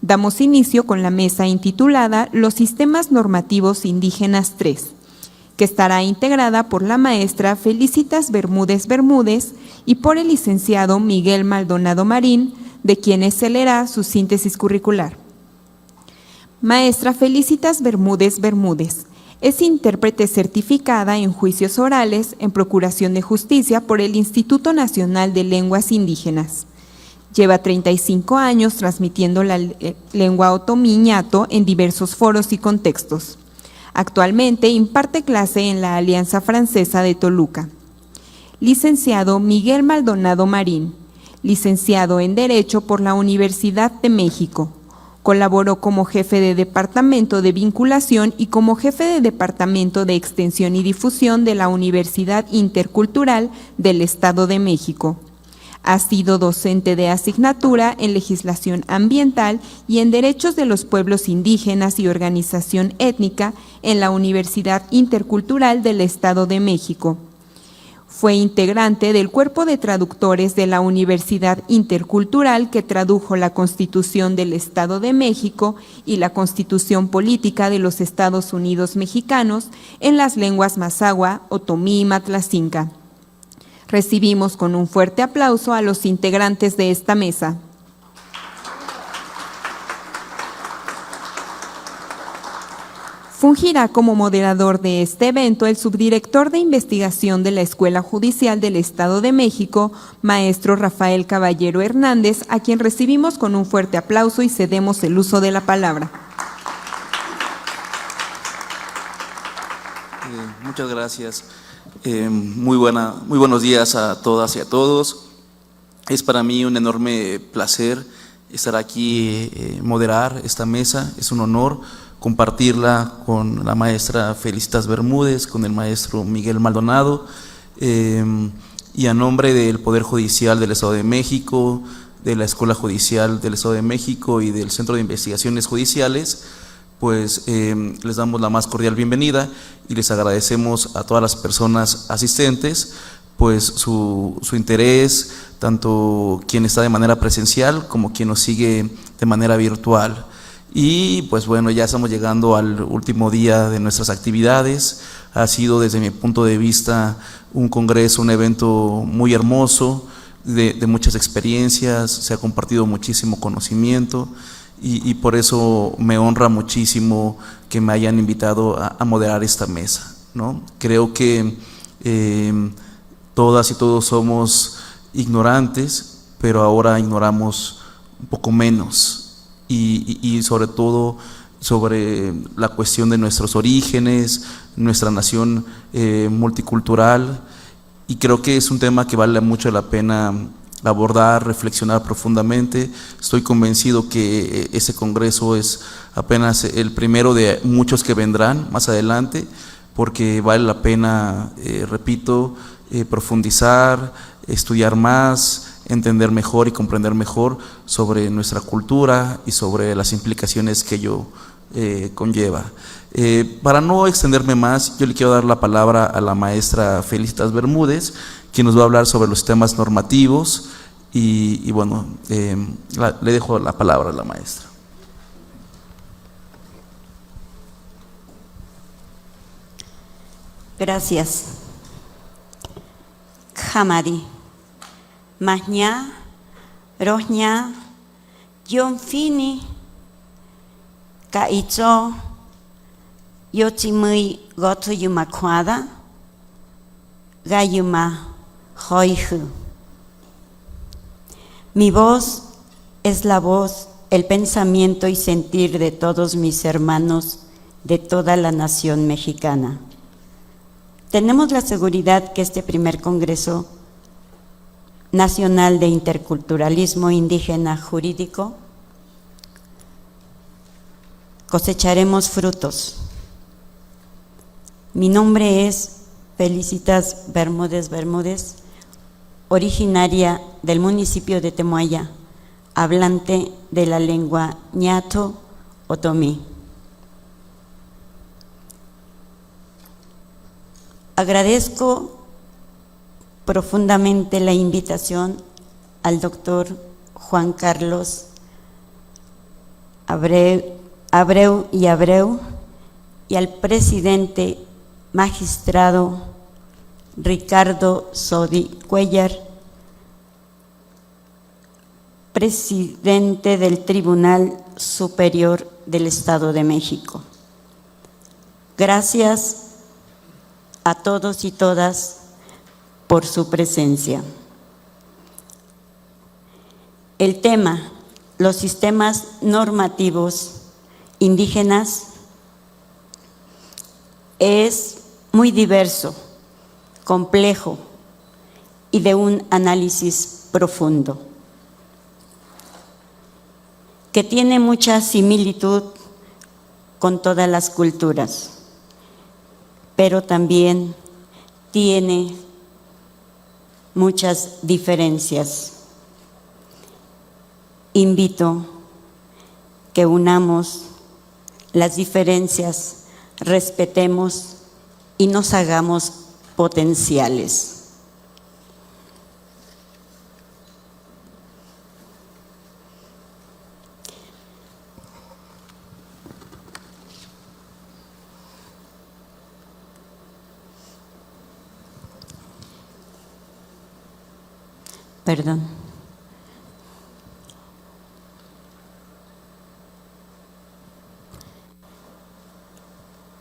Damos inicio con la mesa intitulada Los Sistemas Normativos Indígenas 3, que estará integrada por la maestra Felicitas Bermúdez Bermúdez y por el licenciado Miguel Maldonado Marín, de quienes se leerá su síntesis curricular. Maestra Felicitas Bermúdez Bermúdez es intérprete certificada en juicios orales en Procuración de Justicia por el Instituto Nacional de Lenguas Indígenas. Lleva 35 años transmitiendo la lengua otomí ñato en diversos foros y contextos. Actualmente imparte clase en la Alianza Francesa de Toluca. Licenciado Miguel Maldonado Marín, licenciado en Derecho por la Universidad de México. Colaboró como jefe de Departamento de Vinculación y como jefe de Departamento de Extensión y Difusión de la Universidad Intercultural del Estado de México. Ha sido docente de asignatura en Legislación Ambiental y en Derechos de los Pueblos Indígenas y Organización Étnica en la Universidad Intercultural del Estado de México. Fue integrante del Cuerpo de Traductores de la Universidad Intercultural que tradujo la Constitución del Estado de México y la Constitución Política de los Estados Unidos Mexicanos en las lenguas mazahua, otomí y matlacinca. Recibimos con un fuerte aplauso a los integrantes de esta mesa. Fungirá como moderador de este evento el subdirector de investigación de la Escuela Judicial del Estado de México, maestro Rafael Caballero Hernández, a quien recibimos con un fuerte aplauso y cedemos el uso de la palabra. Muchas gracias. Muy buenos días a todas y a todos. Es para mí un enorme placer estar aquí, moderar esta mesa. Es un honor compartirla con la maestra Felicitas Bermúdez, con el maestro Miguel Maldonado, y a nombre del Poder Judicial del Estado de México, de la Escuela Judicial del Estado de México y del Centro de Investigaciones Judiciales, pues les damos la más cordial bienvenida y les agradecemos a todas las personas asistentes pues su interés, tanto quien está de manera presencial como quien nos sigue de manera virtual. Y pues bueno, ya estamos llegando al último día de nuestras actividades. Ha sido desde mi punto de vista un congreso, un evento muy hermoso, de muchas experiencias, se ha compartido muchísimo conocimiento. Y por eso me honra muchísimo que me hayan invitado a moderar esta mesa, ¿no? Creo que todas y todos somos ignorantes, pero ahora ignoramos un poco menos y sobre todo sobre la cuestión de nuestros orígenes, nuestra nación multicultural, y creo que es un tema que vale mucho la pena abordar, reflexionar profundamente. Estoy convencido que ese congreso es apenas el primero de muchos que vendrán más adelante, porque vale la pena, repito, profundizar, estudiar más, entender mejor y comprender mejor sobre nuestra cultura y sobre las implicaciones que ello conlleva. Para no extenderme más, yo le quiero dar la palabra a la maestra Felicitas Bermúdez, quien nos va a hablar sobre los temas normativos y bueno, le dejo la palabra a la maestra. Gracias. Jamari, Mahña, Roña, Yonfini, Kaicho, Yochimui Goto Yumakwada, Gayuma Hoiju. Mi voz es la voz, el pensamiento y sentir de todos mis hermanos de toda la nación mexicana. Tenemos la seguridad que este primer Congreso Nacional de Interculturalismo Indígena Jurídico cosecharemos frutos. Mi nombre es Felicitas Bermúdez Bermúdez, originaria del municipio de Temoaya, hablante de la lengua ñato otomí. Agradezco profundamente la invitación al doctor Juan Carlos Abreu, y al presidente magistrado Ricardo Sodi Cuellar, presidente del Tribunal Superior del Estado de México. Gracias a todos y todas por su presencia. El tema, los sistemas normativos indígenas, es muy diverso, complejo y de un análisis profundo, que tiene mucha similitud con todas las culturas, pero también tiene muchas diferencias. Invito que unamos las diferencias, respetemos y nos hagamos potenciales. Perdón.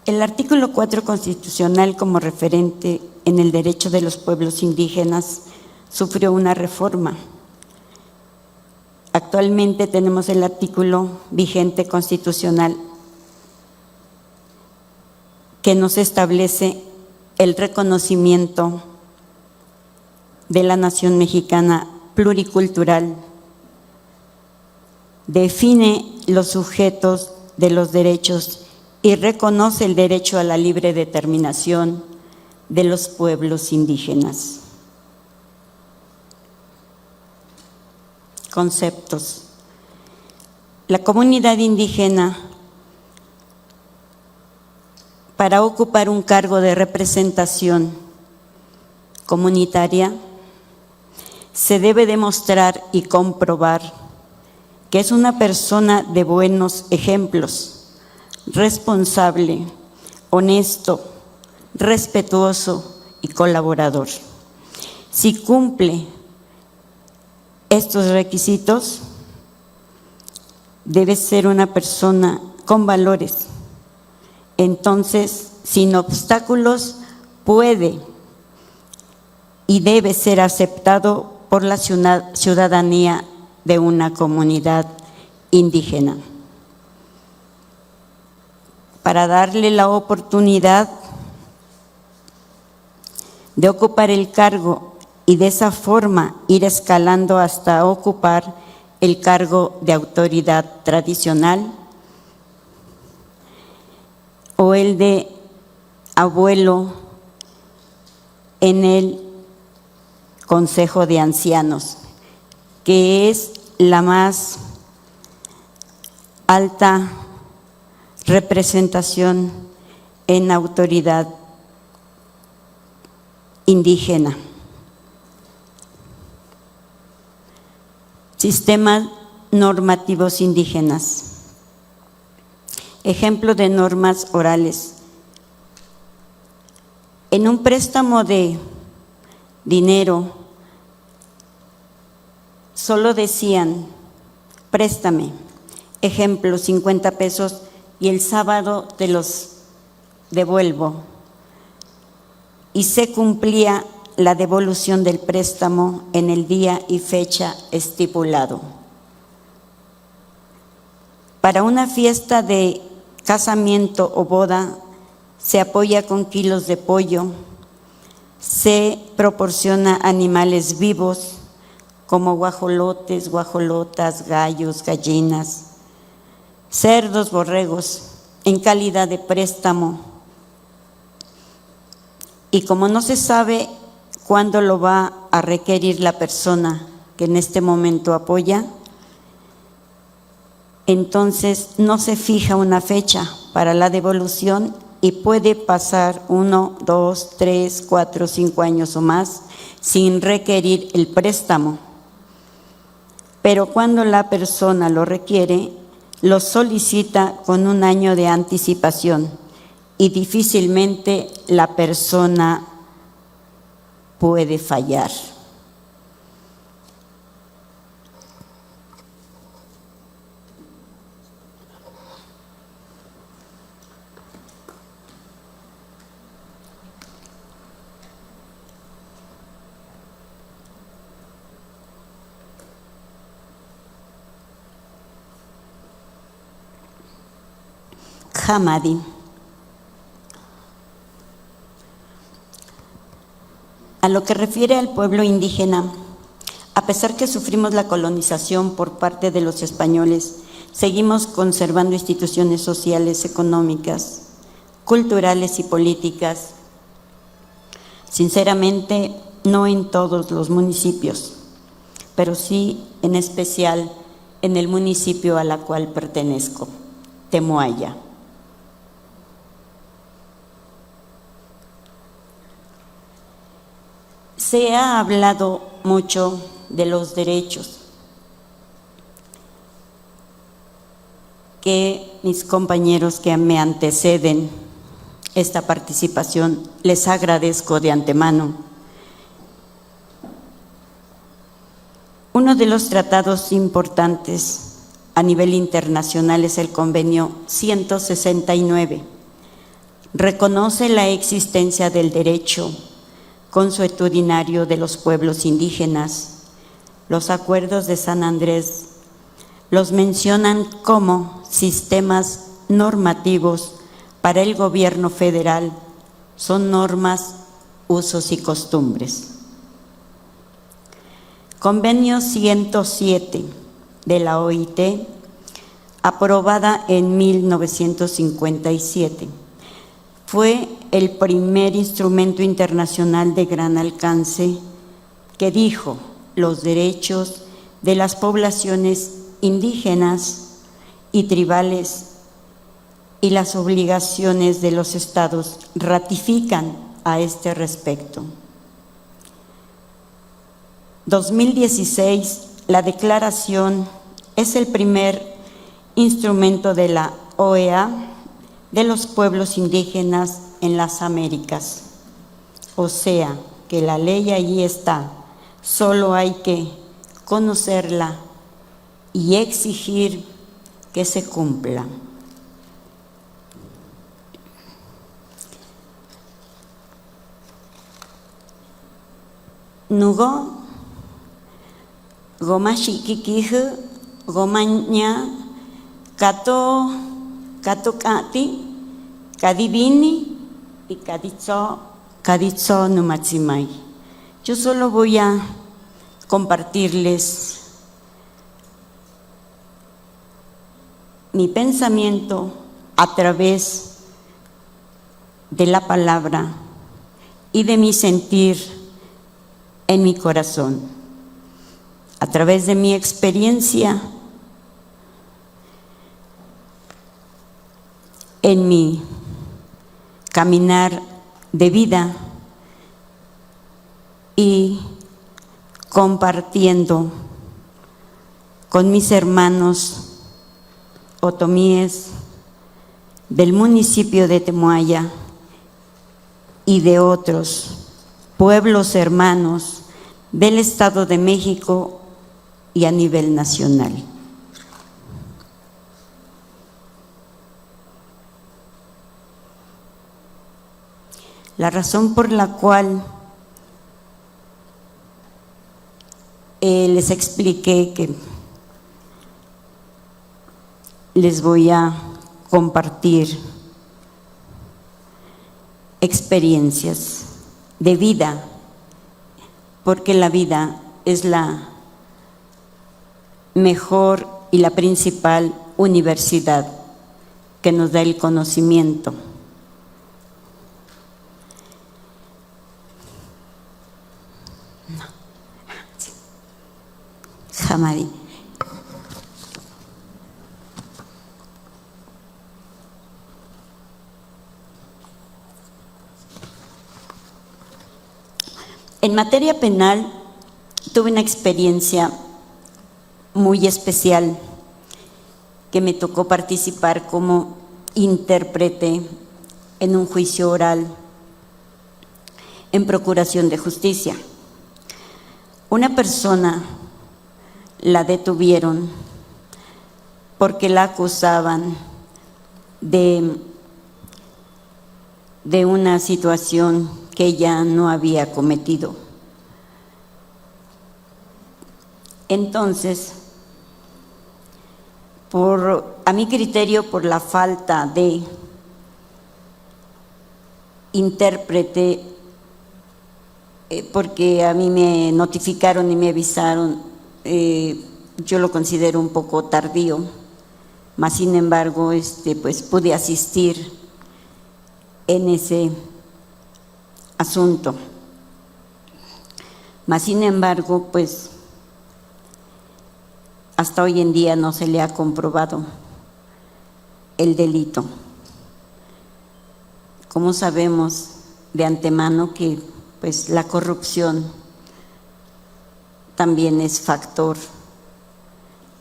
El artículo 4 constitucional, como referente en el derecho de los pueblos indígenas, sufrió una reforma. Actualmente tenemos el artículo vigente constitucional que nos establece el reconocimiento de la nación mexicana pluricultural, define los sujetos de los derechos y reconoce el derecho a la libre determinación de los pueblos indígenas. Conceptos. La comunidad indígena, para ocupar un cargo de representación comunitaria, se debe demostrar y comprobar que es una persona de buenos ejemplos, responsable, honesto, respetuoso y colaborador. Si cumple estos requisitos, debe ser una persona con valores. Entonces, sin obstáculos, puede y debe ser aceptado por la ciudadanía de una comunidad indígena. Para darle la oportunidad de ocupar el cargo y de esa forma ir escalando hasta ocupar el cargo de autoridad tradicional o el de abuelo en el Consejo de Ancianos, que es la más alta representación en autoridad indígena. Sistemas normativos indígenas. Ejemplo de normas orales. En un préstamo de dinero, solo decían, préstame, ejemplo, 50 pesos y el sábado te los devuelvo. Y se cumplía la devolución del préstamo en el día y fecha estipulado. Para una fiesta de casamiento o boda, se apoya con kilos de pollo, se proporciona animales vivos como guajolotes, guajolotas, gallos, gallinas, cerdos, borregos, en calidad de préstamo. Y como no se sabe cuándo lo va a requerir la persona que en este momento apoya, entonces no se fija una fecha para la devolución y puede pasar 1, 2, 3, 4, 5 años o más sin requerir el préstamo. Pero cuando la persona lo requiere, los solicita con un año de anticipación y difícilmente la persona puede fallar. Hamadi. A lo que refiere al pueblo indígena, a pesar que sufrimos la colonización por parte de los españoles, seguimos conservando instituciones sociales, económicas, culturales y políticas. Sinceramente, no en todos los municipios, pero sí en especial en el municipio a la cual pertenezco, Temoaya. Se ha hablado mucho de los derechos que mis compañeros que me anteceden esta participación les agradezco de antemano. Uno de los tratados importantes a nivel internacional es el Convenio 169. Reconoce la existencia del derecho consuetudinario de los pueblos indígenas. Los acuerdos de San Andrés los mencionan como sistemas normativos para el gobierno federal, son normas, usos y costumbres. Convenio 107 de la OIT, aprobada en 1957. Fue el primer instrumento internacional de gran alcance que dijo los derechos de las poblaciones indígenas y tribales y las obligaciones de los estados ratifican a este respecto. 2016, la declaración es el primer instrumento de la OEA de los pueblos indígenas en las Américas. O sea, que la ley ahí está, solo hay que conocerla y exigir que se cumpla. Nugo, goma shikikih, gomaña, kato kati, kadivini y kadizo numatsimay. Yo solo voy a compartirles mi pensamiento a través de la palabra y de mi sentir en mi corazón, a través de mi experiencia en mi caminar de vida y compartiendo con mis hermanos otomíes del municipio de Temoaya y de otros pueblos hermanos del Estado de México y a nivel nacional. La razón por la cual les expliqué que les voy a compartir experiencias de vida, porque la vida es la mejor y la principal universidad que nos da el conocimiento. Hamadi. En materia penal tuve una experiencia muy especial que me tocó participar como intérprete en un juicio oral en procuración de justicia. Una persona la detuvieron porque la acusaban de una situación que ella no había cometido. Entonces, a mi criterio, por la falta de intérprete, porque a mí me notificaron y me avisaron, yo lo considero un poco tardío, mas sin embargo, pues pude asistir en ese asunto. Mas sin embargo, pues hasta hoy en día no se le ha comprobado el delito. Como sabemos de antemano que pues la corrupción también es factor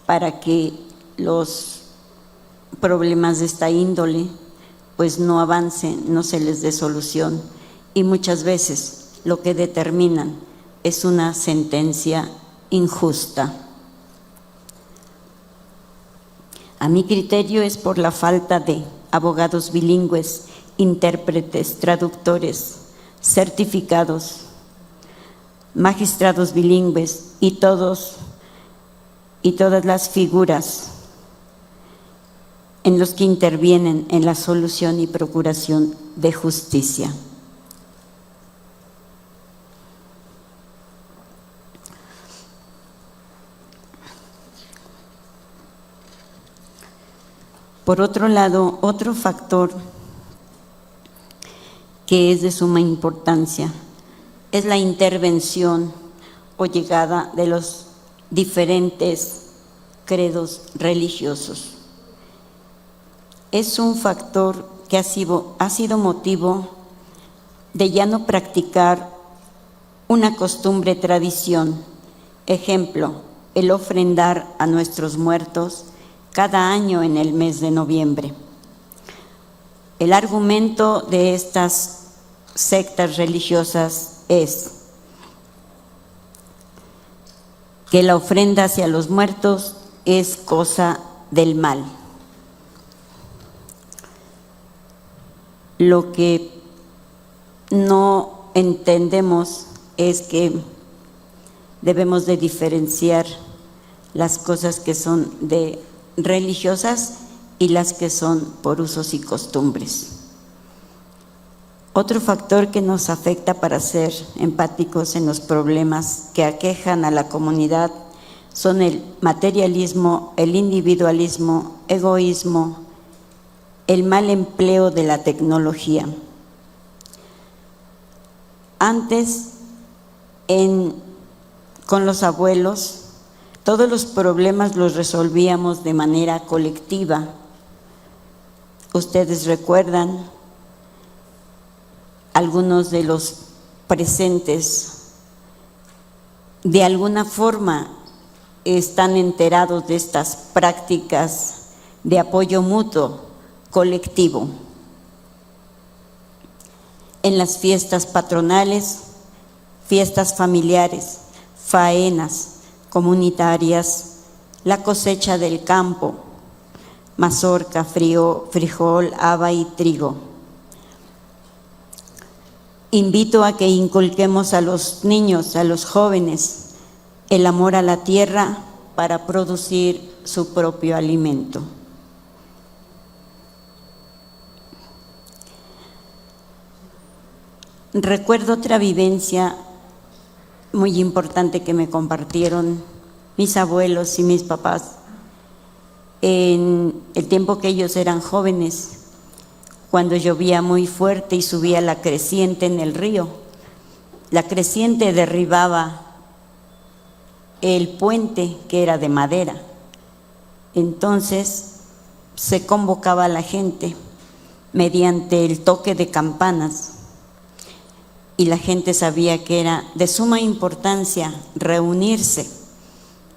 para que los problemas de esta índole pues no avancen, no se les dé solución, y muchas veces lo que determinan es una sentencia injusta. A mi criterio es por la falta de abogados bilingües, intérpretes, traductores, certificados, magistrados bilingües y todas las figuras en los que intervienen en la solución y procuración de justicia. Por otro lado, otro factor que es de suma importancia es la intervención o llegada de los diferentes credos religiosos. Es un factor que ha sido motivo de ya no practicar una costumbre, tradición. Ejemplo, el ofrendar a nuestros muertos cada año en el mes de noviembre. El argumento de estas sectas religiosas es que la ofrenda hacia los muertos es cosa del mal. Lo que no entendemos es que debemos de diferenciar las cosas que son religiosas y las que son por usos y costumbres. Otro factor que nos afecta para ser empáticos en los problemas que aquejan a la comunidad son el materialismo, el individualismo, egoísmo, el mal empleo de la tecnología. Antes, con los abuelos, todos los problemas los resolvíamos de manera colectiva. Ustedes recuerdan, algunos de los presentes de alguna forma están enterados de estas prácticas de apoyo mutuo colectivo. En las fiestas patronales, fiestas familiares, faenas comunitarias, la cosecha del campo, mazorca, frijol, haba y trigo. Invito a que inculquemos a los niños, a los jóvenes, el amor a la tierra para producir su propio alimento. Recuerdo otra vivencia muy importante que me compartieron mis abuelos y mis papás en el tiempo que ellos eran jóvenes, cuando llovía muy fuerte y subía la creciente en el río. La creciente derribaba el puente, que era de madera. Entonces se convocaba a la gente mediante el toque de campanas, y la gente sabía que era de suma importancia reunirse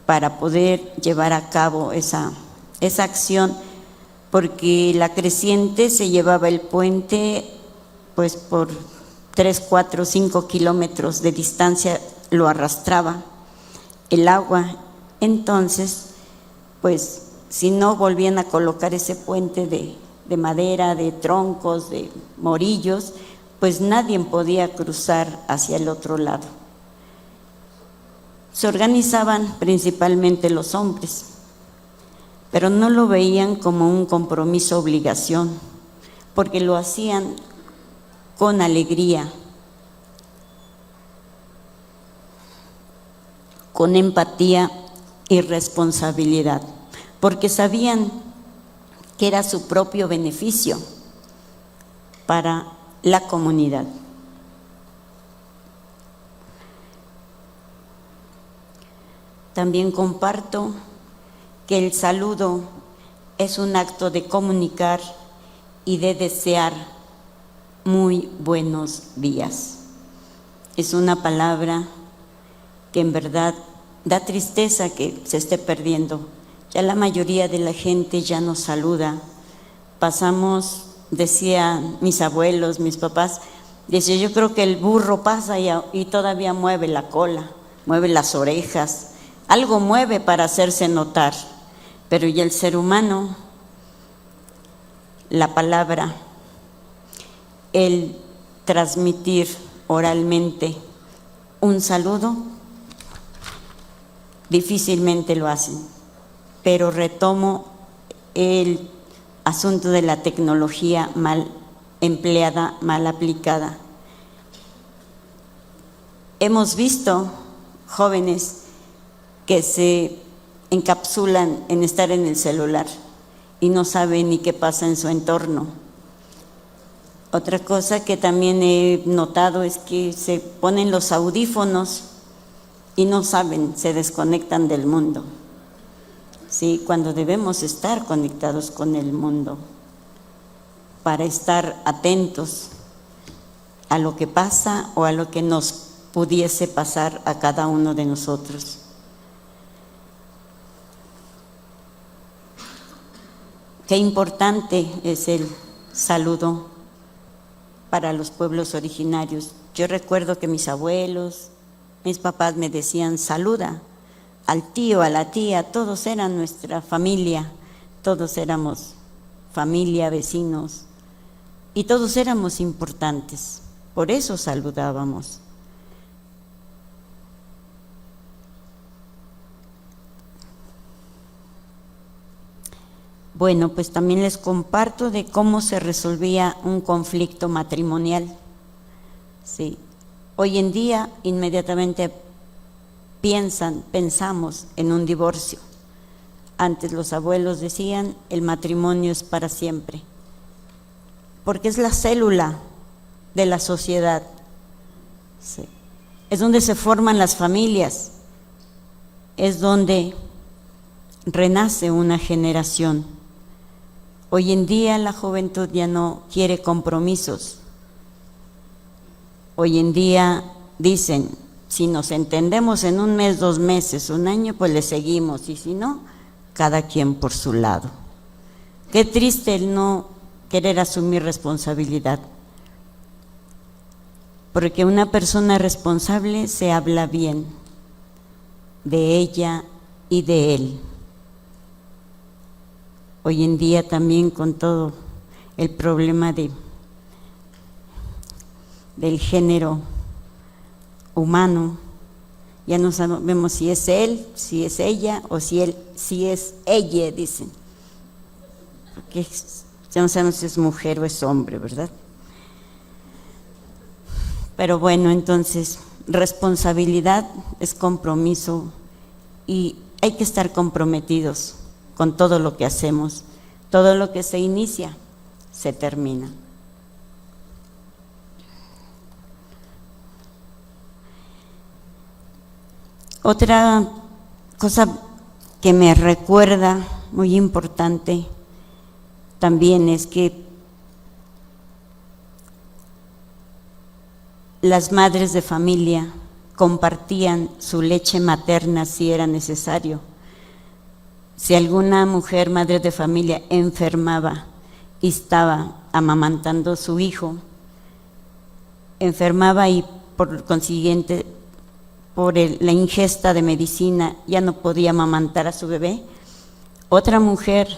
para poder llevar a cabo esa esa acción, porque la creciente se llevaba el puente pues por 3, 4, 5 kilómetros de distancia, lo arrastraba el agua. Entonces, pues si no volvían a colocar ese puente de madera, de troncos, de morillos, pues nadie podía cruzar hacia el otro lado. Se organizaban principalmente los hombres, pero no lo veían como un compromiso, obligación, porque lo hacían con alegría, con empatía y responsabilidad, porque sabían que era su propio beneficio para la comunidad. También comparto que el saludo es un acto de comunicar y de desear muy buenos días. Es una palabra que en verdad da tristeza que se esté perdiendo. Ya la mayoría de la gente ya nos saluda. Pasamos, decían mis abuelos, mis papás, decía, yo creo que el burro pasa y todavía mueve la cola, mueve las orejas, algo mueve para hacerse notar. Pero ya el ser humano, la palabra, el transmitir oralmente un saludo, difícilmente lo hacen. Pero retomo el asunto de la tecnología mal empleada, mal aplicada. Hemos visto jóvenes que se encapsulan en estar en el celular y no saben ni qué pasa en su entorno. Otra cosa que también he notado es que se ponen los audífonos y no saben, se desconectan del mundo. Sí, cuando debemos estar conectados con el mundo para estar atentos a lo que pasa o a lo que nos pudiese pasar a cada uno de nosotros. Qué importante es el saludo para los pueblos originarios. Yo recuerdo que mis abuelos, mis papás me decían, saluda al tío, a la tía, todos eran nuestra familia, todos éramos familia, vecinos, y todos éramos importantes, por eso saludábamos. Bueno, pues también les comparto de cómo se resolvía un conflicto matrimonial. Sí. Hoy en día inmediatamente pensamos en un divorcio. Antes los abuelos decían, el matrimonio es para siempre, porque es la célula de la sociedad. Sí. Es donde se forman las familias, es donde renace una generación. Hoy en día la juventud ya no quiere compromisos. Hoy en día dicen, si nos entendemos en un mes, 2 meses, 1 año, pues le seguimos, y si no, cada quien por su lado. Qué triste el no querer asumir responsabilidad, porque una persona responsable se habla bien de ella y de él. Hoy en día también con todo el problema del género humano, ya no sabemos si es él, si es ella o si es ella, dicen, porque ya no sabemos si es mujer o es hombre, ¿verdad? Pero bueno, entonces responsabilidad es compromiso y hay que estar comprometidos con todo lo que hacemos. Todo lo que se inicia, se termina. Otra cosa que me recuerda muy importante también es que las madres de familia compartían su leche materna si era necesario. si alguna mujer, madre de familia, enfermaba y estaba amamantando a su hijo, enfermaba y por consiguiente, por la ingesta de medicina, ya no podía amamantar a su bebé, otra mujer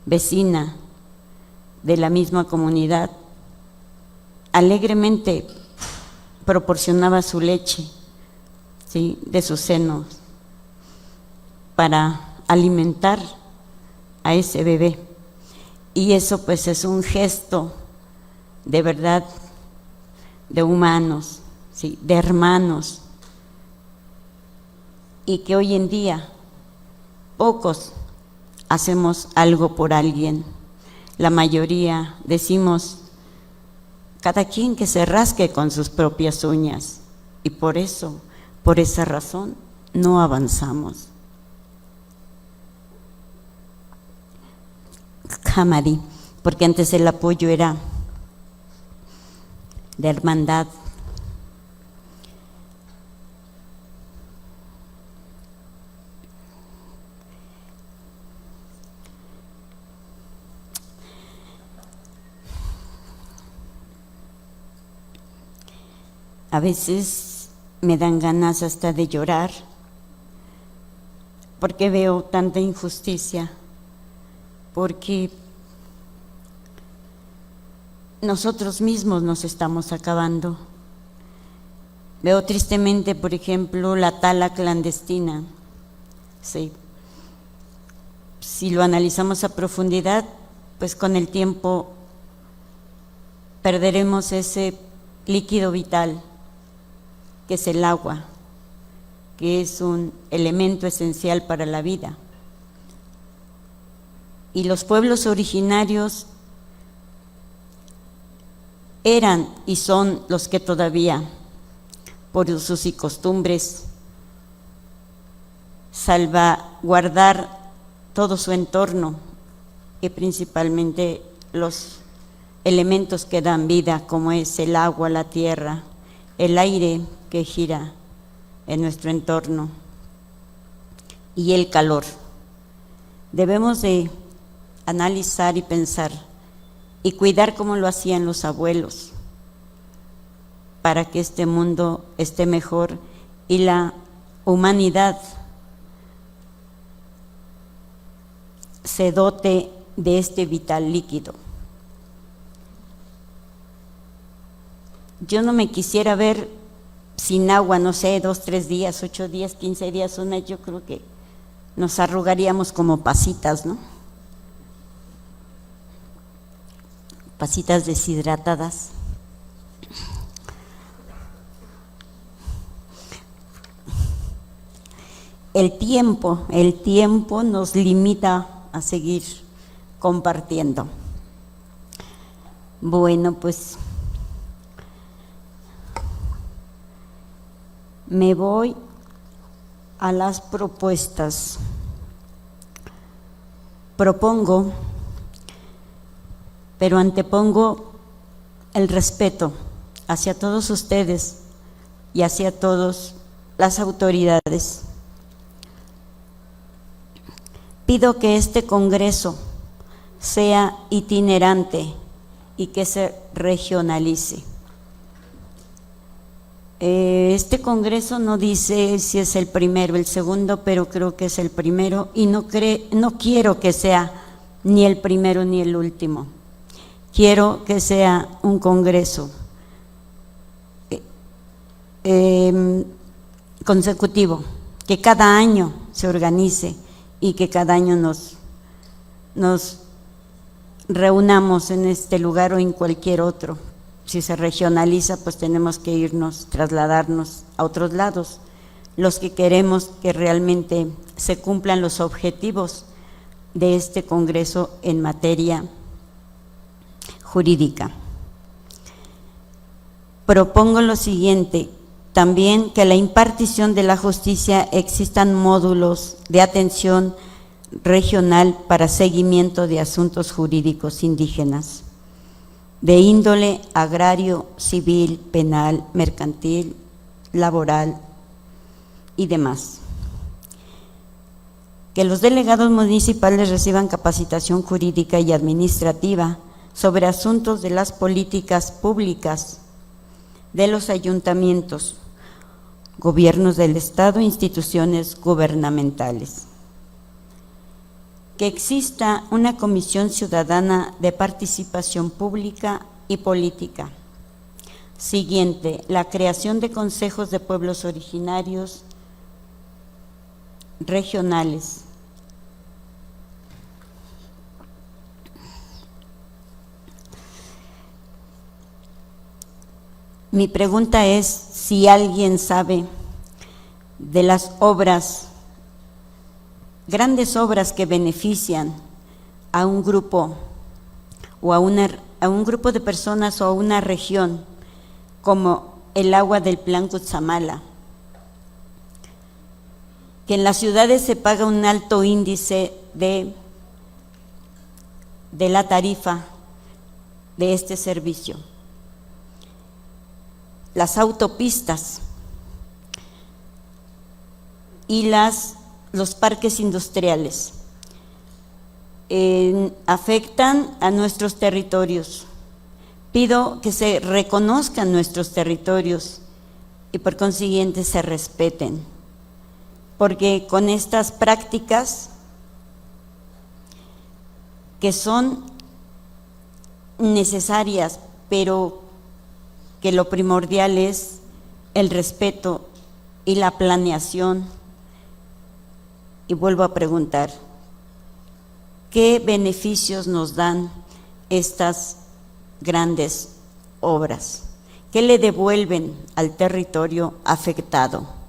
vecina de la misma comunidad alegremente proporcionaba su leche, ¿sí?, de sus senos para alimentar a ese bebé. Y eso pues es un gesto de verdad de humanos, ¿sí?, de hermanos, y que hoy en día pocos hacemos algo por alguien. La mayoría decimos, cada quien que se rasque con sus propias uñas, y por eso, por esa razón, no avanzamos. Hamadi, porque antes el apoyo era de hermandad. A veces me dan ganas hasta de llorar porque veo tanta injusticia, porque nosotros mismos nos estamos acabando. Veo tristemente, por ejemplo, la tala clandestina. Sí. Si lo analizamos a profundidad, pues con el tiempo perderemos ese líquido vital, que es el agua, que es un elemento esencial para la vida. Y los pueblos originarios eran y son los que todavía, por usos y costumbres, salvaguardar todo su entorno y principalmente los elementos que dan vida, como es el agua, la tierra, el aire que gira en nuestro entorno y el calor. Debemos de analizar y pensar y cuidar como lo hacían los abuelos para que este mundo esté mejor y la humanidad se dote de este vital líquido. Yo no me quisiera ver sin agua, no sé, 2, 3 días, 8 días, 15 días, un mes. Yo creo que nos arrugaríamos como pasitas, ¿no? Pasitas deshidratadas. El tiempo nos limita a seguir compartiendo. Bueno, pues me voy a las propuestas. Propongo, pero antepongo el respeto hacia todos ustedes y hacia todas las autoridades. Pido que este Congreso sea itinerante y que se regionalice. Este Congreso no dice si es el primero o el segundo, pero creo que es el primero y no quiero que sea ni el primero ni el último. Quiero que sea un Congreso consecutivo, que cada año se organice y que cada año nos reunamos en este lugar o en cualquier otro. Si se regionaliza, pues tenemos que trasladarnos a otros lados, los que queremos que realmente se cumplan los objetivos de este Congreso en materia jurídica. Propongo lo siguiente: también que la impartición de la justicia existan módulos de atención regional para seguimiento de asuntos jurídicos indígenas, de índole agrario, civil, penal, mercantil, laboral y demás. que los delegados municipales reciban capacitación jurídica y administrativa sobre asuntos de las políticas públicas de los ayuntamientos, gobiernos del Estado e instituciones gubernamentales. Que exista una comisión ciudadana de participación pública y política. Siguiente, la creación de consejos de pueblos originarios regionales. Mi pregunta es si alguien sabe de las obras, grandes obras que benefician a un grupo o a un grupo de personas o a una región, como el agua del Plan Cutzamala, que en las ciudades se paga un alto índice de la tarifa de este servicio. Las autopistas y los parques industriales afectan a nuestros territorios. Pido que se reconozcan nuestros territorios y por consiguiente se respeten, porque con estas prácticas que son necesarias, pero que lo primordial es el respeto y la planeación. Y vuelvo a preguntar, ¿qué beneficios nos dan estas grandes obras? ¿Qué le devuelven al territorio afectado?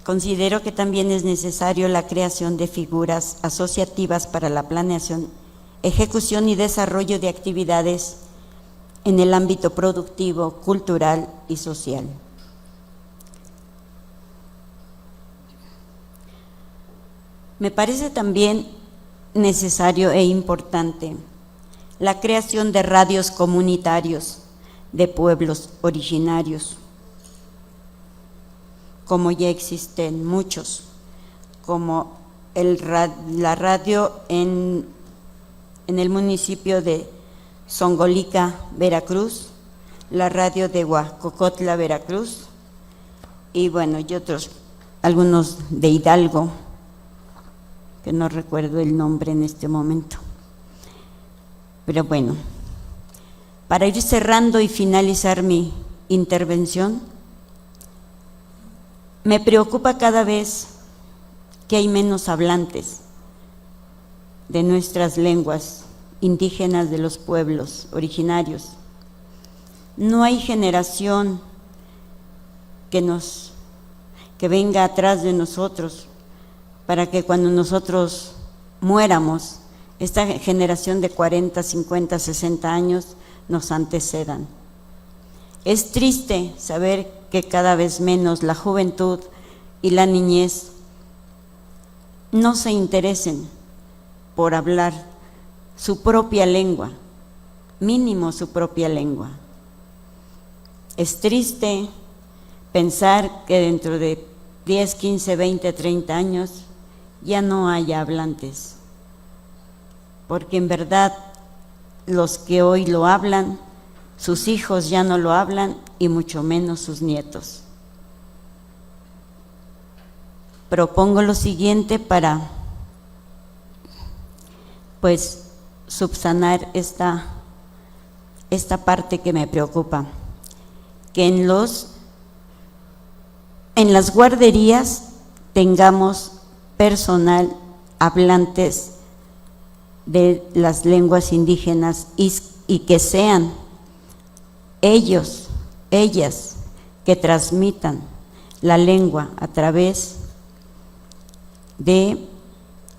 Considero que también es necesario la creación de figuras asociativas para la planeación, ejecución y desarrollo de actividades en el ámbito productivo, cultural y social. Me parece también necesario e importante la creación de radios comunitarios de pueblos originarios, como ya existen muchos, como la radio en el municipio de Zongolica, Veracruz, la radio de Huacocotla, Veracruz, y bueno, y otros, algunos de Hidalgo, que no recuerdo el nombre en este momento. Pero bueno, para ir cerrando y finalizar mi intervención, me preocupa cada vez que hay menos hablantes de nuestras lenguas indígenas de los pueblos originarios. No hay generación que venga atrás de nosotros para que cuando nosotros muéramos, esta generación de 40, 50, 60 años nos antecedan. Es triste saber que cada vez menos la juventud y la niñez no se interesen por hablar su propia lengua, mínimo su propia lengua. Es triste pensar que dentro de 10, 15, 20, 30 años ya no haya hablantes, porque en verdad los que hoy lo hablan, sus hijos ya no lo hablan y mucho menos sus nietos. Propongo lo siguiente para subsanar esta parte que me preocupa, que en las guarderías tengamos personal hablantes de las lenguas indígenas y que sean ellos, ellas, que transmitan la lengua a través de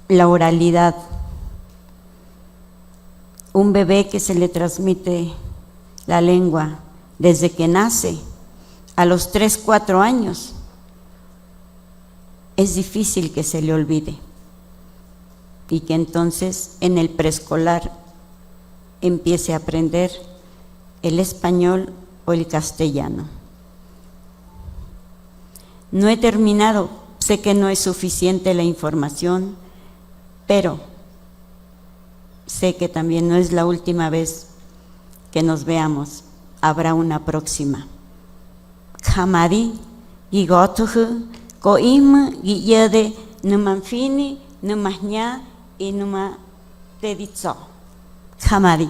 la oralidad. Un bebé que se le transmite la lengua desde que nace a los 3, 4 años, es difícil que se le olvide. y que entonces en el preescolar empiece a aprender el español o el castellano. No he terminado, sé que no es suficiente la información, pero sé que también no es la última vez que nos veamos, habrá una próxima. Khamari, gigotuhu, goim, giyede, numanfini, numahña y numa dedizo. Khamari.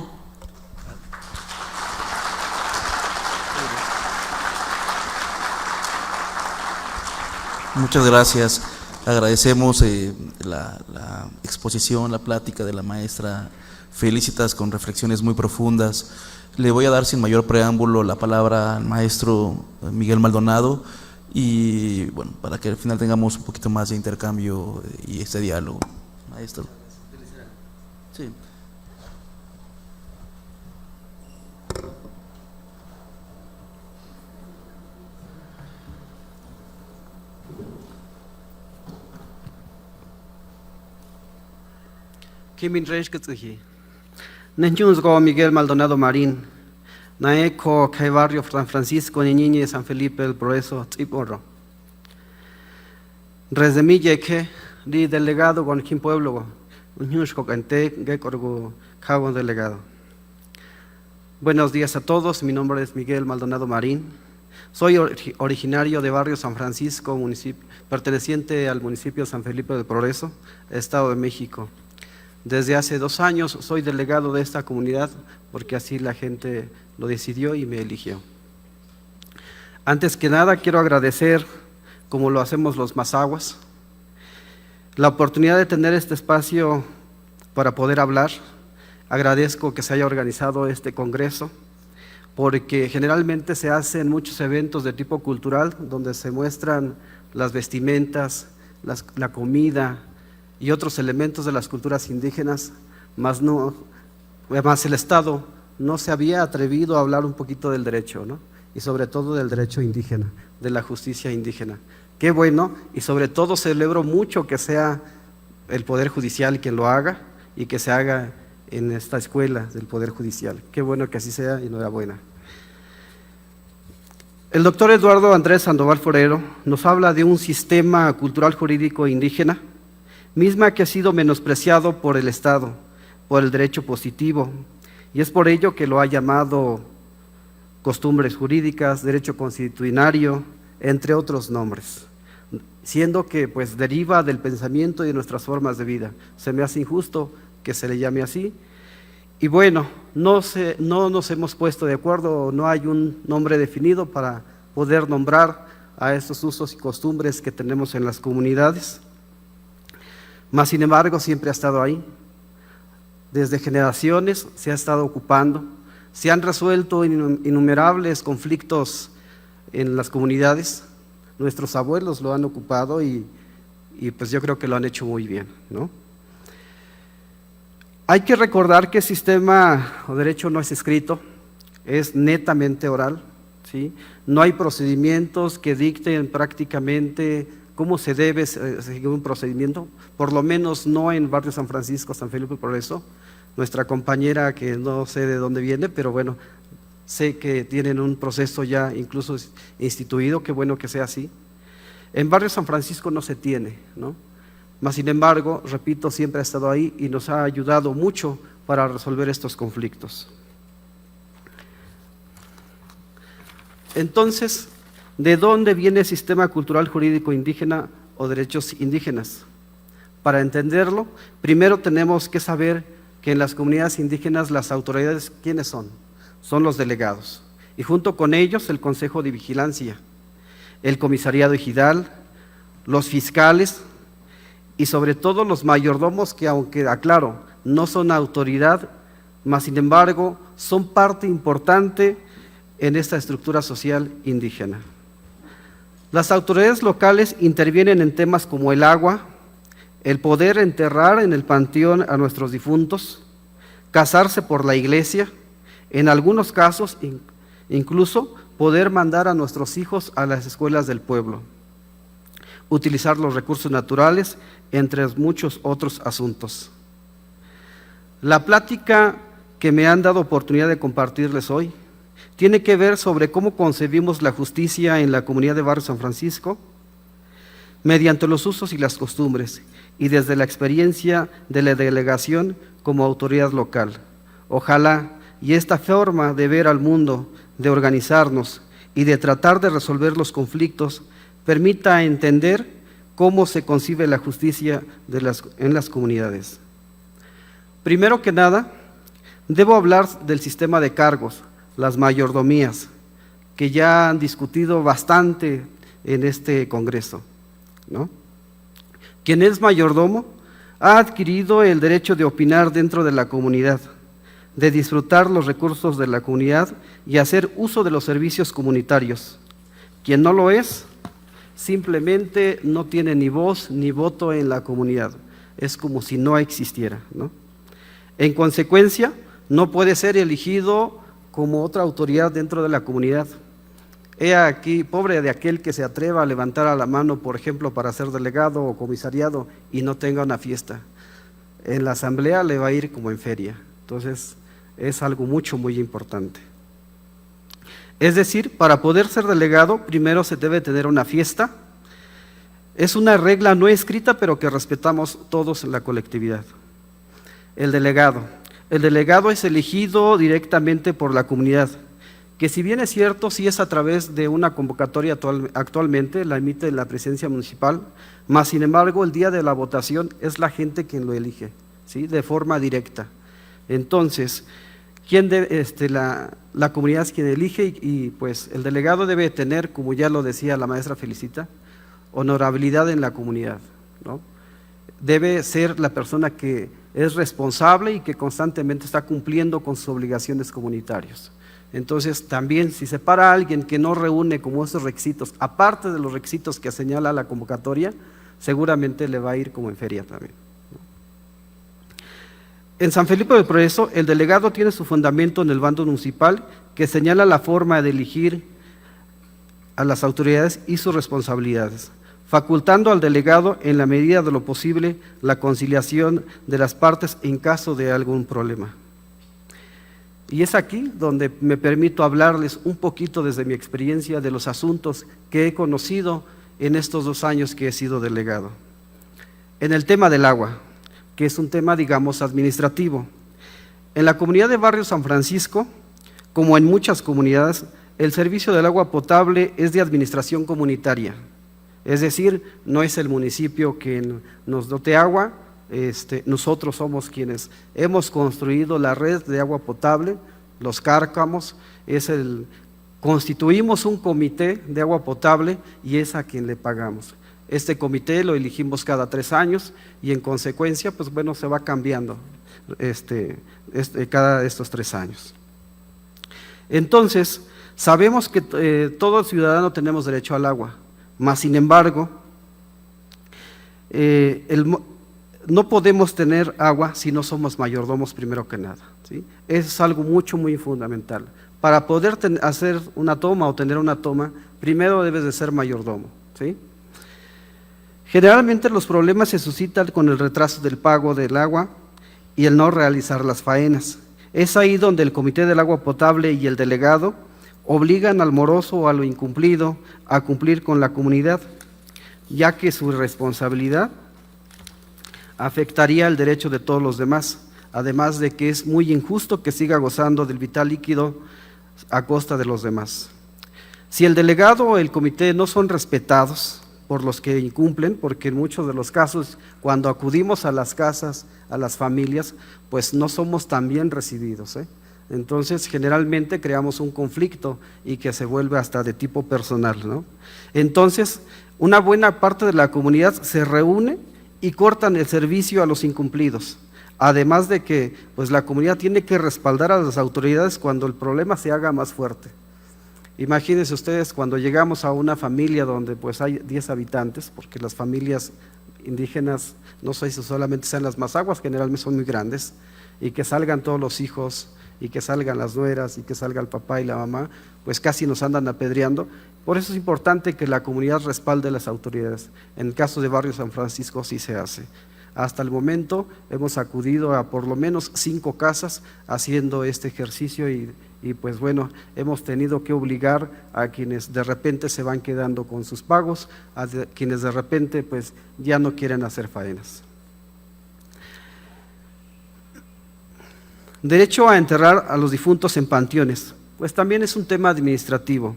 Muchas gracias. Agradecemos la exposición, la plática de la maestra Felicitas con reflexiones muy profundas. Le voy a dar sin mayor preámbulo la palabra al maestro Miguel Maldonado y bueno, para que al final tengamos un poquito más de intercambio y este diálogo. Maestro. Sí. Kimin Reisketsuji. Nenjunzgo Miguel Maldonado Marín. Naeco Kai Barrio San Francisco Niñe San Felipe el Progreso Tziporo. Resdemille que di delegado con Kim Pueblo. Unjunzgo Cante Gekorgo Cabo delegado. Buenos días a todos, mi nombre es Miguel Maldonado Marín. Soy originario de Barrio San Francisco, perteneciente al municipio de San Felipe del Progreso, Estado de México. Desde hace 2 años soy delegado de esta comunidad porque así la gente lo decidió y me eligió. Antes que nada quiero agradecer, como lo hacemos los mazahuas, la oportunidad de tener este espacio para poder hablar. Agradezco que se haya organizado este congreso porque generalmente se hacen muchos eventos de tipo cultural donde se muestran las vestimentas, la comida y otros elementos de las culturas indígenas, más el Estado no se había atrevido a hablar un poquito del derecho, ¿no? Y sobre todo del derecho indígena, de la justicia indígena. Qué bueno, y sobre todo celebro mucho que sea el Poder Judicial quien lo haga y que se haga en esta escuela del Poder Judicial. Qué bueno que así sea y enhorabuena. El doctor Eduardo Andrés Sandoval Forero nos habla de un sistema cultural jurídico indígena, misma que ha sido menospreciado por el Estado, por el derecho positivo, y es por ello que lo ha llamado costumbres jurídicas, derecho constitucionario, entre otros nombres, siendo que pues deriva del pensamiento y de nuestras formas de vida. Se me hace injusto que se le llame así, y bueno, no nos hemos puesto de acuerdo, no hay un nombre definido para poder nombrar a estos usos y costumbres que tenemos en las comunidades. Mas, sin embargo, siempre ha estado ahí. Desde generaciones se ha estado ocupando. Se han resuelto innumerables conflictos en las comunidades. Nuestros abuelos lo han ocupado y pues yo creo que lo han hecho muy bien, ¿no? Hay que recordar que el sistema o derecho no es escrito, es netamente oral, ¿sí? No hay procedimientos que dicten prácticamente cómo se debe seguir un procedimiento, por lo menos no en Barrio San Francisco, San Felipe, por eso. Nuestra compañera, que no sé de dónde viene, pero bueno, sé que tienen un proceso ya incluso instituido, qué bueno que sea así. En Barrio San Francisco no se tiene, ¿no? Mas, sin embargo, repito, siempre ha estado ahí y nos ha ayudado mucho para resolver estos conflictos. Entonces, ¿de dónde viene el sistema cultural jurídico indígena o derechos indígenas? Para entenderlo, primero tenemos que saber que en las comunidades indígenas las autoridades, ¿quiénes son? Son los delegados, y junto con ellos el Consejo de Vigilancia, el Comisariado Ejidal, los fiscales y sobre todo los mayordomos que, aunque aclaro, no son autoridad, mas sin embargo son parte importante en esta estructura social indígena. Las autoridades locales intervienen en temas como el agua, el poder enterrar en el panteón a nuestros difuntos, casarse por la iglesia, en algunos casos incluso poder mandar a nuestros hijos a las escuelas del pueblo. utilizar los recursos naturales, entre muchos otros asuntos. La plática que me han dado oportunidad de compartirles hoy tiene que ver sobre cómo concebimos la justicia en la comunidad de Barrio San Francisco, mediante los usos y las costumbres, y desde la experiencia de la delegación como autoridad local. Ojalá y esta forma de ver al mundo, de organizarnos y de tratar de resolver los conflictos permita entender cómo se concibe la justicia en las comunidades. Primero que nada, debo hablar del sistema de cargos, las mayordomías, que ya han discutido bastante en este congreso, ¿no? Quien es mayordomo ha adquirido el derecho de opinar dentro de la comunidad, de disfrutar los recursos de la comunidad y hacer uso de los servicios comunitarios. Quien no lo es, simplemente no tiene ni voz ni voto en la comunidad. Es como si no existiera, ¿no? En consecuencia, no puede ser elegido como otra autoridad dentro de la comunidad. He aquí, pobre de aquel que se atreva a levantar a la mano, por ejemplo, para ser delegado o comisariado y no tenga una fiesta. En la asamblea le va a ir como en feria. Entonces, es algo muy importante. Es decir, para poder ser delegado, primero se debe tener una fiesta. Es una regla no escrita, pero que respetamos todos en la colectividad. El delegado es elegido directamente por la comunidad, que si bien es cierto, sí es a través de una convocatoria actualmente, la emite la presidencia municipal, mas sin embargo el día de la votación es la gente quien lo elige, ¿sí? De forma directa. Entonces, la comunidad es quien elige y pues el delegado debe tener, como ya lo decía la maestra Felicita, honorabilidad en la comunidad, ¿no? Debe ser la persona que es responsable y que constantemente está cumpliendo con sus obligaciones comunitarias. Entonces, también si se para a alguien que no reúne como esos requisitos, aparte de los requisitos que señala la convocatoria, seguramente le va a ir como en feria también. En San Felipe del Progreso, el delegado tiene su fundamento en el bando municipal que señala la forma de elegir a las autoridades y sus responsabilidades, facultando al delegado en la medida de lo posible la conciliación de las partes en caso de algún problema. Y es aquí donde me permito hablarles un poquito desde mi experiencia de los asuntos que he conocido en estos 2 años que he sido delegado. En el tema del agua, que es un tema, digamos, administrativo. En la comunidad de Barrio San Francisco, como en muchas comunidades, el servicio del agua potable es de administración comunitaria. Es decir, no es el municipio quien nos dote agua, nosotros somos quienes hemos construido la red de agua potable, los cárcamos, constituimos un comité de agua potable y es a quien le pagamos. Este comité lo elegimos cada 3 años y en consecuencia, pues bueno, se va cambiando cada estos 3 años. Entonces, sabemos que todo ciudadano tenemos derecho al agua, mas sin embargo, no podemos tener agua si no somos mayordomos primero que nada, ¿sí? Eso es algo muy fundamental. Para poder hacer una toma o tener una toma, primero debes de ser mayordomo, ¿sí? Generalmente los problemas se suscitan con el retraso del pago del agua y el no realizar las faenas. Es ahí donde el Comité del Agua Potable y el delegado obligan al moroso o a lo incumplido a cumplir con la comunidad, ya que su responsabilidad afectaría el derecho de todos los demás, además de que es muy injusto que siga gozando del vital líquido a costa de los demás. Si el delegado o el comité no son respetados por los que incumplen, porque en muchos de los casos, cuando acudimos a las casas, a las familias, pues no somos tan bien recibidos, ¿eh? Entonces, generalmente creamos un conflicto y que se vuelve hasta de tipo personal, ¿no? Entonces, una buena parte de la comunidad se reúne y cortan el servicio a los incumplidos. Además de que pues la comunidad tiene que respaldar a las autoridades cuando el problema se haga más fuerte. Imagínense ustedes cuando llegamos a una familia donde pues hay 10 habitantes, porque las familias indígenas, no sé si solamente sean las Mazaguas, generalmente son muy grandes, y que salgan todos los hijos y que salgan las nueras y que salga el papá y la mamá, pues casi nos andan apedreando. Por eso es importante que la comunidad respalde a las autoridades. En el caso de Barrio San Francisco sí se hace. Hasta el momento hemos acudido a por lo menos 5 casas haciendo este ejercicio y pues bueno, hemos tenido que obligar a quienes de repente se van quedando con sus pagos, a quienes de repente pues ya no quieren hacer faenas. Derecho a enterrar a los difuntos en panteones, pues también es un tema administrativo.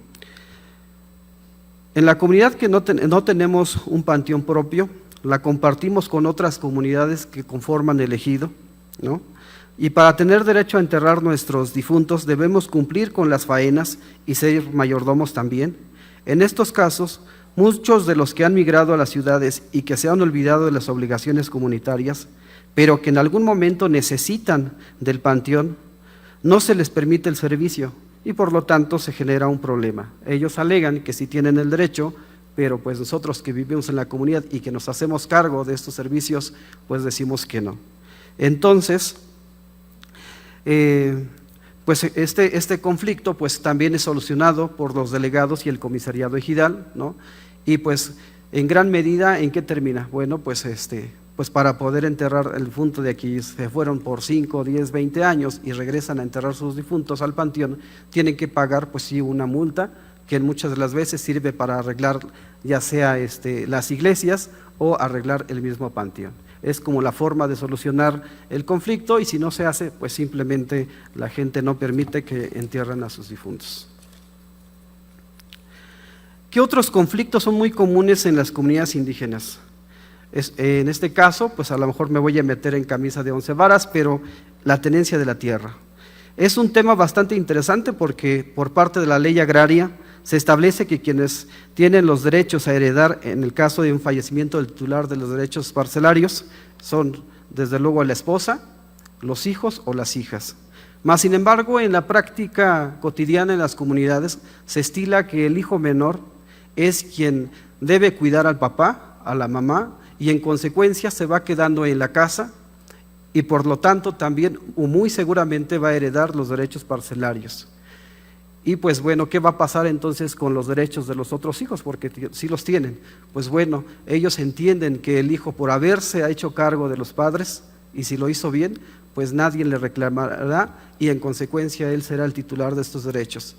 En la comunidad que no tenemos un panteón propio, la compartimos con otras comunidades que conforman el ejido, ¿no? Y para tener derecho a enterrar nuestros difuntos debemos cumplir con las faenas y ser mayordomos también. En estos casos, muchos de los que han migrado a las ciudades y que se han olvidado de las obligaciones comunitarias, pero que en algún momento necesitan del panteón, no se les permite el servicio y por lo tanto se genera un problema. Ellos alegan que sí tienen el derecho, pero pues nosotros que vivimos en la comunidad y que nos hacemos cargo de estos servicios, pues decimos que no. Entonces, pues este conflicto pues también es solucionado por los delegados y el comisariado ejidal, ¿no? Y pues en gran medida, ¿en qué termina? Bueno, pues pues para poder enterrar el difunto de aquí, se fueron por 5, 10, 20 años y regresan a enterrar sus difuntos al panteón, tienen que pagar pues sí una multa que muchas de las veces sirve para arreglar ya sea las iglesias o arreglar el mismo panteón. Es como la forma de solucionar el conflicto y si no se hace, pues simplemente la gente no permite que entierren a sus difuntos. ¿Qué otros conflictos son muy comunes en las comunidades indígenas? En este caso, pues a lo mejor me voy a meter en camisa de 11 varas, pero la tenencia de la tierra. Es un tema bastante interesante porque por parte de la ley agraria se establece que quienes tienen los derechos a heredar en el caso de un fallecimiento del titular de los derechos parcelarios son desde luego la esposa, los hijos o las hijas. Mas sin embargo, en la práctica cotidiana en las comunidades se estila que el hijo menor es quien debe cuidar al papá, a la mamá, y en consecuencia se va quedando en la casa y por lo tanto también o muy seguramente va a heredar los derechos parcelarios. Y pues bueno, ¿qué va a pasar entonces con los derechos de los otros hijos? Porque sí los tienen. Pues bueno, ellos entienden que el hijo por haberse hecho cargo de los padres y si lo hizo bien, pues nadie le reclamará y en consecuencia él será el titular de estos derechos.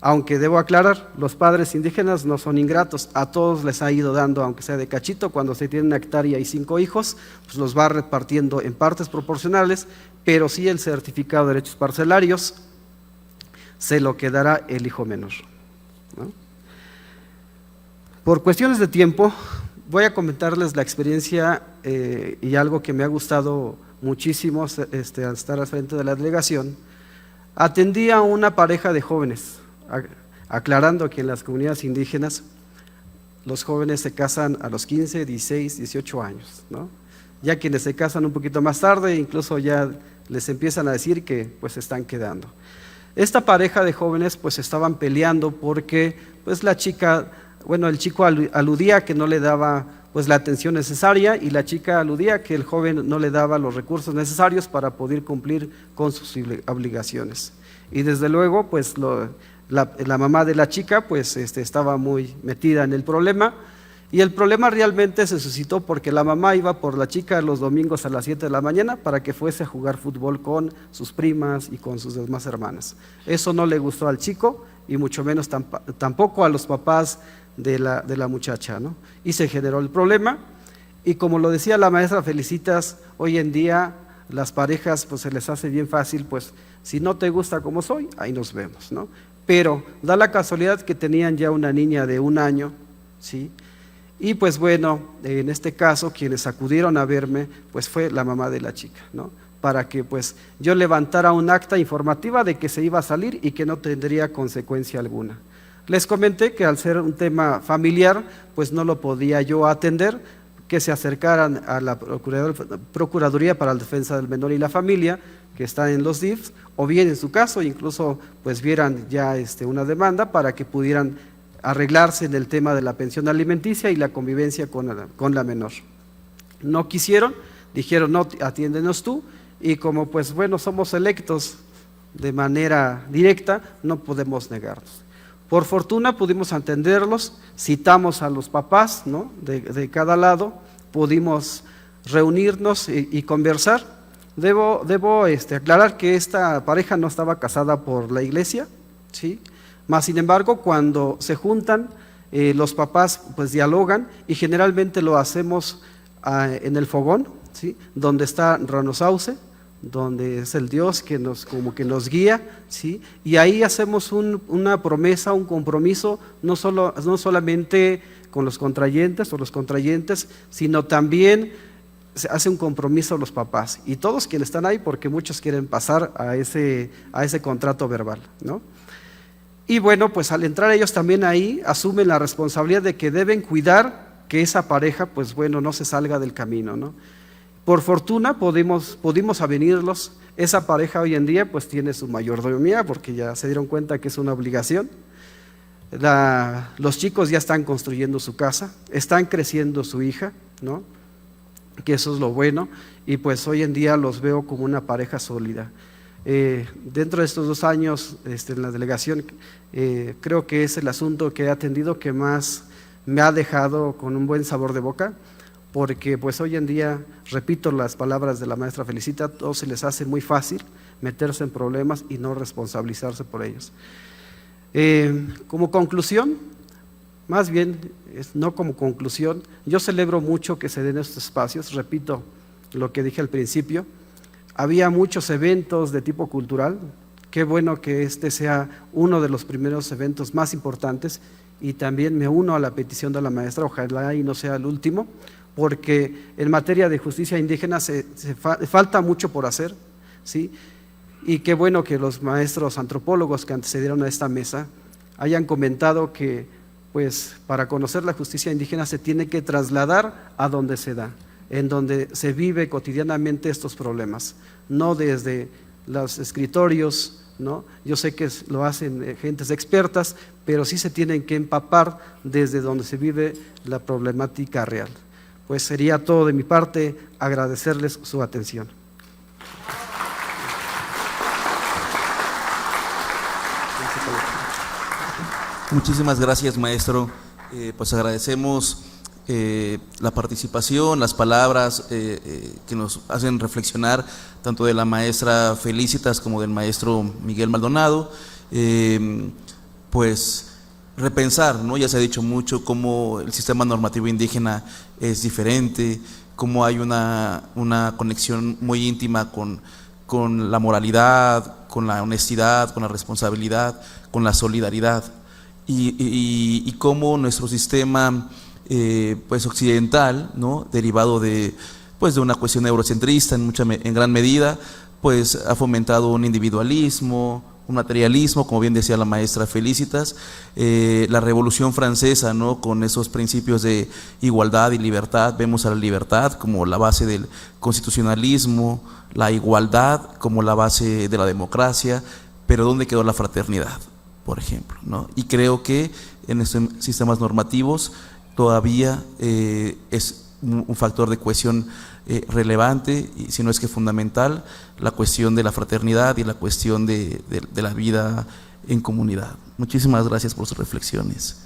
Aunque debo aclarar, los padres indígenas no son ingratos, a todos les ha ido dando, aunque sea de cachito, cuando se tiene una hectárea y 5 hijos, pues los va repartiendo en partes proporcionales, pero sí el certificado de derechos parcelarios se lo quedará el hijo menor, ¿no? Por cuestiones de tiempo, voy a comentarles la experiencia y algo que me ha gustado muchísimo al estar al frente de la delegación. Atendí a una pareja de jóvenes, aclarando que en las comunidades indígenas los jóvenes se casan a los 15, 16, 18 años, ¿no? Ya quienes se casan un poquito más tarde, incluso ya les empiezan a decir que pues se están quedando. Esta pareja de jóvenes pues estaban peleando porque pues la chica, bueno, el chico aludía que no le daba pues la atención necesaria y la chica aludía que el joven no le daba los recursos necesarios para poder cumplir con sus obligaciones. Y desde luego pues la mamá de la chica pues estaba muy metida en el problema y el problema realmente se suscitó porque la mamá iba por la chica los domingos a las 7 de la mañana para que fuese a jugar fútbol con sus primas y con sus demás hermanas. Eso no le gustó al chico y mucho menos tampoco a los papás de la muchacha, ¿no? Y se generó el problema y como lo decía la maestra Felicitas, hoy en día las parejas pues se les hace bien fácil, pues si no te gusta como soy, ahí nos vemos, ¿no? Pero da la casualidad que tenían ya una niña de 1 año, ¿sí? Y pues bueno, en este caso quienes acudieron a verme pues fue la mamá de la chica, ¿no? Para que pues yo levantara un acta informativa de que se iba a salir y que no tendría consecuencia alguna. Les comenté que al ser un tema familiar pues no lo podía yo atender, que se acercaran a la Procuraduría para la Defensa del Menor y la Familia, que está en los DIFs, o bien en su caso incluso pues vieran ya una demanda para que pudieran arreglarse en el tema de la pensión alimenticia y la convivencia con la menor. No quisieron, dijeron no, atiéndenos tú, y como pues bueno somos electos de manera directa, no podemos negarnos. Por fortuna pudimos entenderlos, citamos a los papás, ¿no?, de cada lado, pudimos reunirnos y conversar. Debo aclarar que esta pareja no estaba casada por la iglesia, ¿sí? Mas sin embargo, cuando se juntan, los papás pues dialogan y generalmente lo hacemos en el fogón, ¿sí?, donde está Ranosauce, donde es el Dios que como que nos guía, ¿sí? Y ahí hacemos una promesa, un compromiso, no solamente con los contrayentes o los contrayentes, sino también se hace un compromiso los papás y todos quienes están ahí, porque muchos quieren pasar a ese contrato verbal, ¿no? Y bueno, pues al entrar ellos también ahí, asumen la responsabilidad de que deben cuidar que esa pareja, pues bueno, no se salga del camino, ¿no? Por fortuna pudimos avenirlos. Esa pareja hoy en día pues tiene su mayordomía, porque ya se dieron cuenta que es una obligación. Los chicos ya están construyendo su casa, están creciendo su hija, ¿no?, que eso es lo bueno, y pues hoy en día los veo como una pareja sólida. Dentro de estos 2 años en la delegación, creo que es el asunto que he atendido que más me ha dejado con un buen sabor de boca, porque pues hoy en día, repito las palabras de la maestra Felicita, a todos se les hace muy fácil meterse en problemas y no responsabilizarse por ellos. Como conclusión, más bien, no como conclusión, yo celebro mucho que se den estos espacios, repito lo que dije al principio, había muchos eventos de tipo cultural, qué bueno que este sea uno de los primeros eventos más importantes, y también me uno a la petición de la maestra, ojalá y no sea el último, porque en materia de justicia indígena falta mucho por hacer, ¿sí? Y qué bueno que los maestros antropólogos que antecedieron a esta mesa hayan comentado que pues para conocer la justicia indígena se tiene que trasladar a donde se da, en donde se vive cotidianamente estos problemas, no desde los escritorios, ¿no? Yo sé que lo hacen gentes expertas, pero sí se tienen que empapar desde donde se vive la problemática real. Pues sería todo de mi parte, agradecerles su atención. Muchísimas gracias, maestro. Pues agradecemos la participación, las palabras que nos hacen reflexionar, tanto de la maestra Felicitas como del maestro Miguel Maldonado. Pues repensar, ¿no? Ya se ha dicho mucho cómo el sistema normativo indígena es diferente, cómo hay una conexión muy íntima con la moralidad, con la honestidad, con la responsabilidad, con la solidaridad, y cómo nuestro sistema pues occidental, ¿no?, derivado de una cuestión eurocentrista en gran medida, pues ha fomentado un individualismo, un materialismo, como bien decía la maestra Felicitas. La Revolución Francesa, ¿no?, con esos principios de igualdad y libertad, vemos a la libertad como la base del constitucionalismo, la igualdad como la base de la democracia, pero ¿dónde quedó la fraternidad, por ejemplo, ¿no? Y creo que en estos sistemas normativos todavía es un factor de cohesión relevante, y si no es que fundamental, la cuestión de la fraternidad y la cuestión de la vida en comunidad. Muchísimas gracias por sus reflexiones.